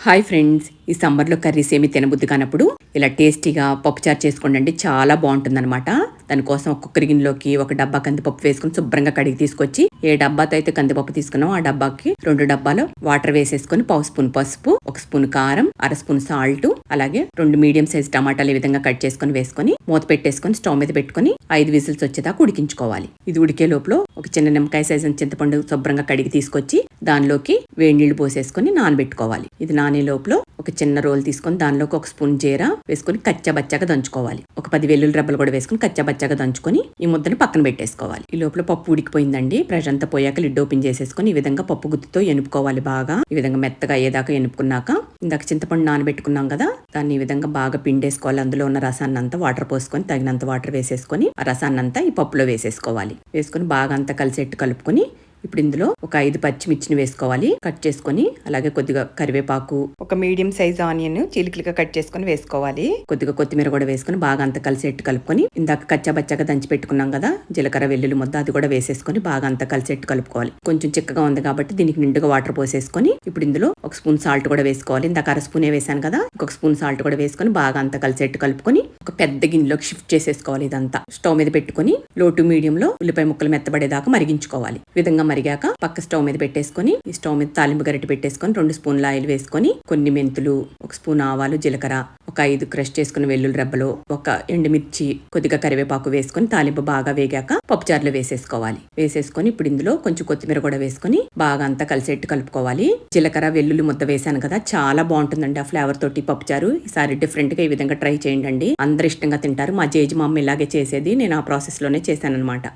Hi friends, ఈ సమ్మర్లో curries ఏమి తినబుద్ధి కానప్పుడు ఇలా టేస్టీగా పప్పుచారు చేసుకోండి. చాలా బాగుంటుందన్నమాట. దానికోసం ఒక్కొక్క గిన్నెలోకి ఒక డబ్బా కందిపప్పు వేసుకుని శుభ్రంగా కడిగి తీసుకొచ్చి, ఏ డబ్బాతో అయితే కందిపప్పు తీసుకున్నామో ఆ డబ్బాకి 2 డబ్బాలు వాటర్ వేసేసుకొని 1 స్పూన్ పసుపు, 1 స్పూన్ కారం, 1 స్పూన్ సాల్ట్, అలాగే 2 మీడియం సైజ్ టమాటాలు ఈ విధంగా కట్ చేసుకుని వేసుకొని మూత పెట్టేసుకొని స్టవ్ మీద పెట్టుకుని 5 విజిల్స్ వచ్చేదాకా ఉడికించుకోవాలి. ఇది ఉడికే లోపల ఒక చిన్న నిమ్మకాయ సైజు చింతపండు శుభ్రంగా కడిగి తీసుకొచ్చి దానిలోకి వేడి నీళ్లు పోసేసుకొని నానబెట్టుకోవాలి. ఇది నానే లోపల ఒక చిన్న రోల్ తీసుకొని దానిలోకి 1 స్పూన్ జీరా వేసుకొని కచ్చాబచ్చాగా దంచుకోవాలి. ఒక 10 వెల్లుల్లి రెబ్బలు కూడా వేసుకుని కచ్చాబచ్చాగా దంచుకొని ఈ ముద్దను పక్కన పెట్టేసుకోవాలి. ఈ లోపల పప్పు ఉడికిపోయిందండి. ప్రెషర్ అంతా పోయాక లిడ్ ఓపెన్ చేసేసుకొని ఈ విధంగా పప్పు గుత్తితో ఎనుపుకోవాలి. బాగా ఈ విధంగా మెత్తగా అయ్యేదాకా ఎనుపుకున్నాక ఇందాక చింతపండు నానబెట్టుకున్నాం కదా, దాన్ని ఈ విధంగా బాగా పిండేసుకోవాలి. అందులో ఉన్న రసాన్ని అంతా వాటర్ పోసుకొని తగినంత వాటర్ వేసేసుకొని ఆ రసాన్ని అంతా ఈ పప్పులో వేసేసుకోవాలి. వేసుకొని బాగా అంతా కలిసేట్టు కలుపుకొని ఇప్పుడు ఇందులో ఒక 5 పచ్చిమిర్చిని వేసుకోవాలి, కట్ చేసుకొని. అలాగే కొద్దిగా కరివేపాకు, ఒక మీడియం సైజ్ ఆనియన్ చీలికలుగా కట్ చేసుకొని వేసుకోవాలి. కొద్దిగా కొత్తిమీర కూడా వేసుకొని బాగా అంతా కలిసేట్టు కలుపుకొని ఇందాక కచ్చాబచ్చాగా దంచి పెట్టుకున్నాం కదా జీలకర్ర వెల్లుల్లి ముద్ద, అది కూడా వేసేసుకొని బాగా అంతా కలిసేట్టు కలుపుకోవాలి. కొంచెం చిక్కగా ఉంది కాబట్టి దీనికి నిండుగా వాటర్ పోసేసుకొని ఇప్పుడు ఇందులో 1 స్పూన్ సాల్ట్ కూడా వేసుకోవాలి. ఇందాక 1 స్పూనే వేసాను కదా, 1 స్పూన్ సాల్ట్ కూడా వేసుకొని బాగా అంతా కలిసేట్టు కలుపుకొని ఒక పెద్ద గిన్నెలోకి షిఫ్ట్ చేసేసుకోవాలి. ఇదంతా స్టవ్ మీద పెట్టుకుని లో టు మీడియం లో ఉల్లిపాయ ముక్కలు మెత్తబడేదాకా మరిగించుకోవాలి. విధంగా మరిగాక పక్క స్టవ్ మీద పెట్టేసుకొని ఈ స్టవ్ మీద తాలింపు గరిటె పెట్టేసుకొని 2 స్పూన్ల ఆయిల్ వేసుకొని కొన్ని మెంతులు, 1 స్పూన్ ఆవాలు, జీలకర్ర, ఒక 5 క్రష్ చేసుకుని వెల్లుల్లి రెబ్బలు, ఒక ఎండుమిర్చి, కొద్దిగా కరివేపాకు వేసుకొని తాలింపు బాగా వేగాక పప్పుచారులో వేసేసుకోవాలి. వేసేసుకొని ఇప్పుడు ఇందులో కొంచెం కొత్తిమీర కూడా వేసుకొని బాగా అంతా కలిసేట్టు కలుపుకోవాలి. జీలకర్ర వెల్లుల్లి ముద్ద వేసాను కదా, చాలా బాగుంటుందండి ఆ ఫ్లేవర్ తోటి పప్పుచారు. ఈసారి డిఫరెంట్ గా ఈ విధంగా ట్రై చేయండి. అందరు ఇష్టంగా తింటారు. మా జేజి మా అమ్మ ఇలాగే చేసేది, నేను ఆ ప్రాసెస్ లోనే చేశాను అనమాట.